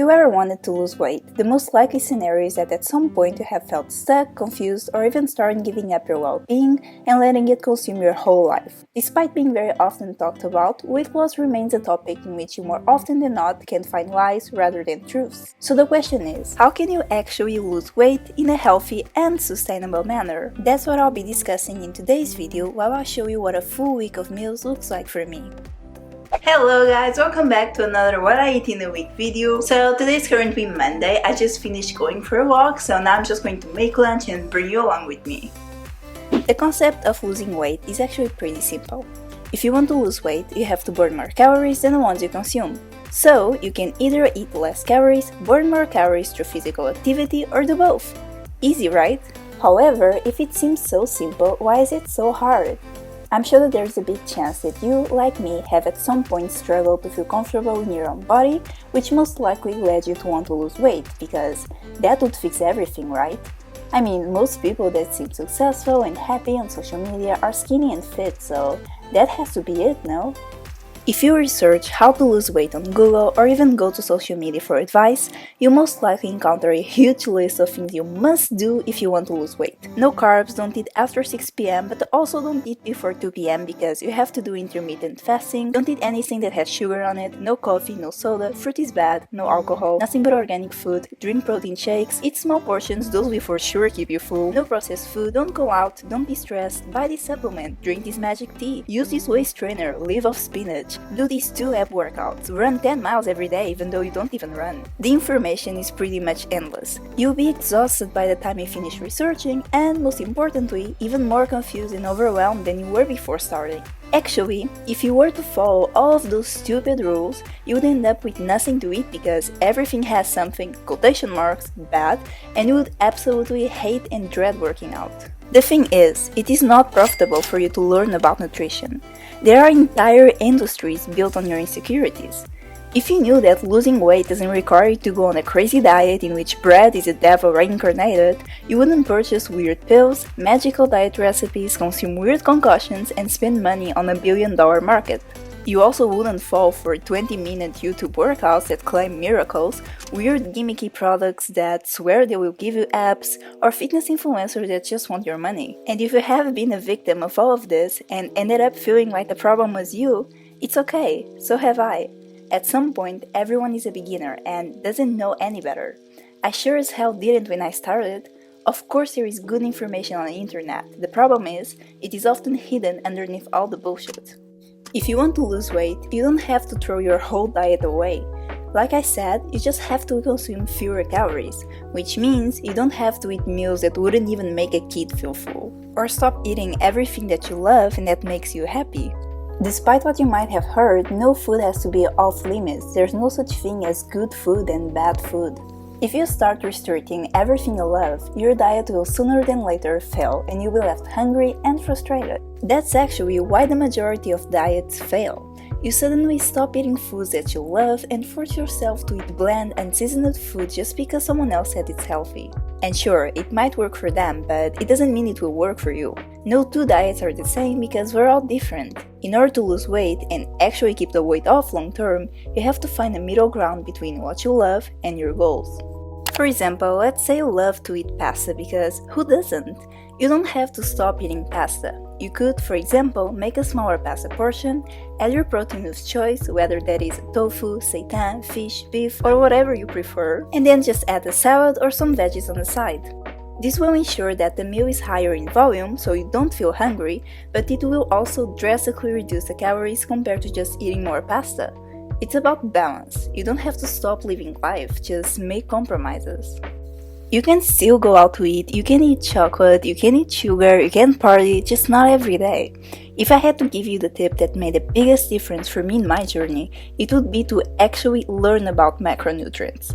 you ever wanted to lose weight, the most likely scenario is that at some point you have felt stuck, confused, or even started giving up your well-being and letting it consume your whole life. Despite being very often talked about, weight loss remains a topic in which you more often than not can find lies rather than truths. So the question is, how can you actually lose weight in a healthy and sustainable manner? That's what I'll be discussing in today's video, while I'll show you what a full week of meals looks like for me. Hello guys, welcome back to another What I Eat in a Week video. So today's currently Monday. I just finished going for a walk, so now I'm just going to make lunch and bring you along with me. The concept of losing weight is actually pretty simple. If you want to lose weight, you have to burn more calories than the ones you consume. So you can either eat less calories, burn more calories through physical activity, or do both. Easy, right? However, if it seems so simple, why is it so hard? I'm sure that there's a big chance that you, like me, have at some point struggled to feel comfortable in your own body, which most likely led you to want to lose weight, because that would fix everything, right? I mean, most people that seem successful and happy on social media are skinny and fit, so that has to be it, no? If you research how to lose weight on Google or even go to social media for advice, you'll most likely encounter a huge list of things you must do if you want to lose weight. No carbs, don't eat after 6 p.m, but also don't eat before 2 p.m. because you have to do intermittent fasting, don't eat anything that has sugar on it, no coffee, no soda, fruit is bad, no alcohol, nothing but organic food, drink protein shakes, eat small portions, those will for sure keep you full, no processed food, don't go out, don't be stressed, buy this supplement, drink this magic tea, use this waist trainer, live off spinach, do these 2 ab workouts, run 10 miles every day even though you don't even run. The information is pretty much endless. You'll be exhausted by the time you finish researching and, most importantly, even more confused and overwhelmed than you were before starting. Actually, if you were to follow all of those stupid rules, you would end up with nothing to eat because everything has something, quotation marks, bad, and you would absolutely hate and dread working out. The thing is, it is not profitable for you to learn about nutrition. There are entire industries built on your insecurities. If you knew that losing weight doesn't require you to go on a crazy diet in which bread is a devil reincarnated, you wouldn't purchase weird pills, magical diet recipes, consume weird concoctions, and spend money on $1 billion market. You also wouldn't fall for 20-minute YouTube workouts that claim miracles, weird gimmicky products that swear they will give you abs, or fitness influencers that just want your money. And if you have been a victim of all of this and ended up feeling like the problem was you, it's okay, so have I. At some point, everyone is a beginner and doesn't know any better. I sure as hell didn't when I started. Of course there is good information on the internet, the problem is, it is often hidden underneath all the bullshit. If you want to lose weight, you don't have to throw your whole diet away. Like I said, you just have to consume fewer calories, which means you don't have to eat meals that wouldn't even make a kid feel full. Or stop eating everything that you love and that makes you happy. Despite what you might have heard, no food has to be off limits. There's no such thing as good food and bad food. If you start restricting everything you love, your diet will sooner than later fail and you will be left hungry and frustrated. That's actually why the majority of diets fail. You suddenly stop eating foods that you love and force yourself to eat bland, unseasoned food just because someone else said it's healthy. And sure, it might work for them, but it doesn't mean it will work for you. No 2 diets are the same because we're all different. In order to lose weight and actually keep the weight off long term, you have to find a middle ground between what you love and your goals. For example, let's say you love to eat pasta because who doesn't? You don't have to stop eating pasta. You could, for example, make a smaller pasta portion, add your protein of choice, whether that is tofu, seitan, fish, beef, or whatever you prefer, and then just add a salad or some veggies on the side. This will ensure that the meal is higher in volume so you don't feel hungry, but it will also drastically reduce the calories compared to just eating more pasta. It's about balance. You don't have to stop living life, just make compromises. You can still go out to eat, you can eat chocolate, you can eat sugar, you can party, just not every day. If I had to give you the tip that made the biggest difference for me in my journey, it would be to actually learn about macronutrients.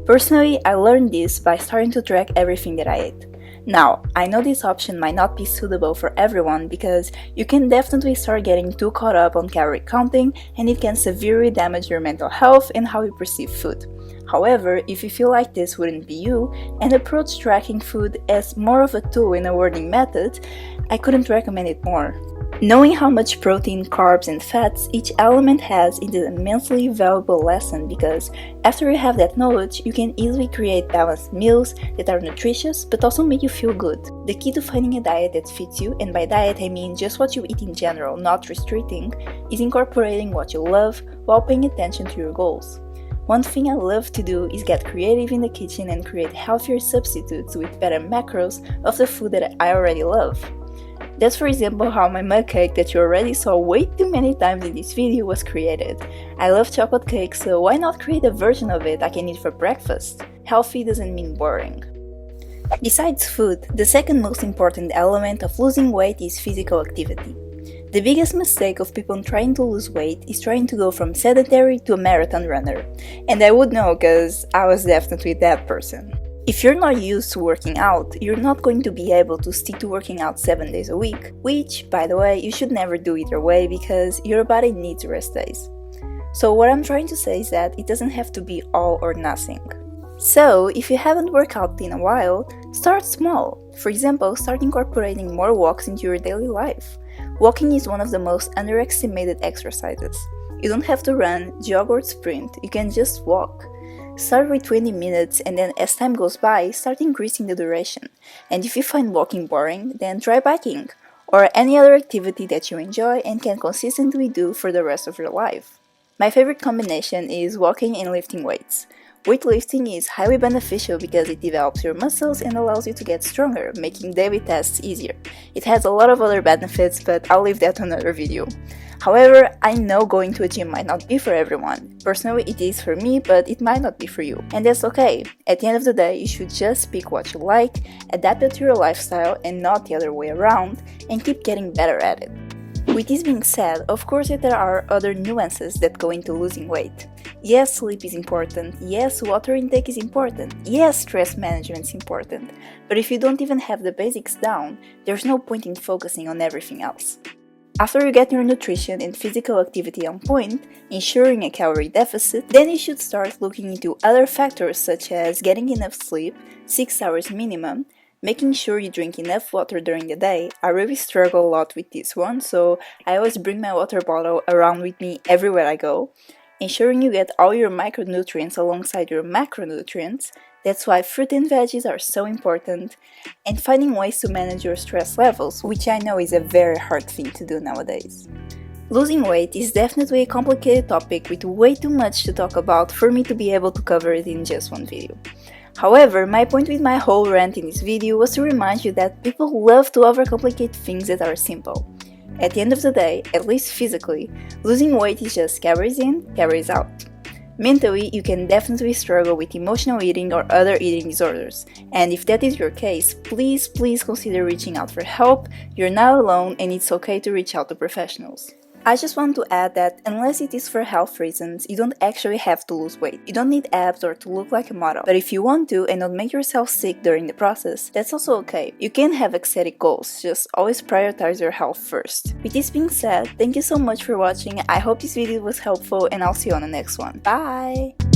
Personally, I learned this by starting to track everything that I ate. Now, I know this option might not be suitable for everyone because you can definitely start getting too caught up on calorie counting and it can severely damage your mental health and how you perceive food. However, if you feel like this wouldn't be you and approach tracking food as more of a tool in a learning method, I couldn't recommend it more. Knowing how much protein, carbs, and fats each element has is an immensely valuable lesson because after you have that knowledge, you can easily create balanced meals that are nutritious but also make you feel good. The key to finding a diet that fits you, and by diet I mean just what you eat in general, not restricting, is incorporating what you love while paying attention to your goals. One thing I love to do is get creative in the kitchen and create healthier substitutes with better macros of the food that I already love. That's for example how my mug cake that you already saw way too many times in this video was created. I love chocolate cake, so why not create a version of it I can eat for breakfast? Healthy doesn't mean boring. Besides food, the second most important element of losing weight is physical activity. The biggest mistake of people trying to lose weight is trying to go from sedentary to a marathon runner. And I would know because I was definitely that person. If you're not used to working out, you're not going to be able to stick to working out 7 days a week, which, by the way, you should never do either way because your body needs rest days. So what I'm trying to say is that it doesn't have to be all or nothing. So, if you haven't worked out in a while, start small. For example, start incorporating more walks into your daily life. Walking is one of the most underestimated exercises. You don't have to run, jog or sprint, you can just walk. Start with 20 minutes and then as time goes by, start increasing the duration. And if you find walking boring, then try biking or any other activity that you enjoy and can consistently do for the rest of your life. My favorite combination is walking and lifting weights. Weightlifting is highly beneficial because it develops your muscles and allows you to get stronger, making daily tasks easier. It has a lot of other benefits, but I'll leave that to another video. However, I know going to a gym might not be for everyone. Personally, it is for me, but it might not be for you. And that's okay. At the end of the day, you should just pick what you like, adapt it to your lifestyle and not the other way around, and keep getting better at it. With this being said, of course there are other nuances that go into losing weight. Yes, sleep is important, yes, water intake is important, yes, stress management is important, but if you don't even have the basics down, there's no point in focusing on everything else. After you get your nutrition and physical activity on point, ensuring a calorie deficit, then you should start looking into other factors such as getting enough sleep, 6 hours minimum, making sure you drink enough water during the day. I really struggle a lot with this one, so I always bring my water bottle around with me everywhere I go. Ensuring you get all your micronutrients alongside your macronutrients. That's why fruit and veggies are so important. And finding ways to manage your stress levels, which I know is a very hard thing to do nowadays. Losing weight is definitely a complicated topic with way too much to talk about for me to be able to cover it in just one video. However, my point with my whole rant in this video was to remind you that people love to overcomplicate things that are simple. At the end of the day, at least physically, losing weight is just calories in, calories out. Mentally, you can definitely struggle with emotional eating or other eating disorders, and if that is your case, please consider reaching out for help. You're not alone and it's okay to reach out to professionals. I just want to add that unless it is for health reasons, you don't actually have to lose weight. You don't need abs or to look like a model. But if you want to and not make yourself sick during the process, that's also okay. You can have aesthetic goals, just always prioritize your health first. With this being said, thank you so much for watching. I hope this video was helpful and I'll see you on the next one. Bye!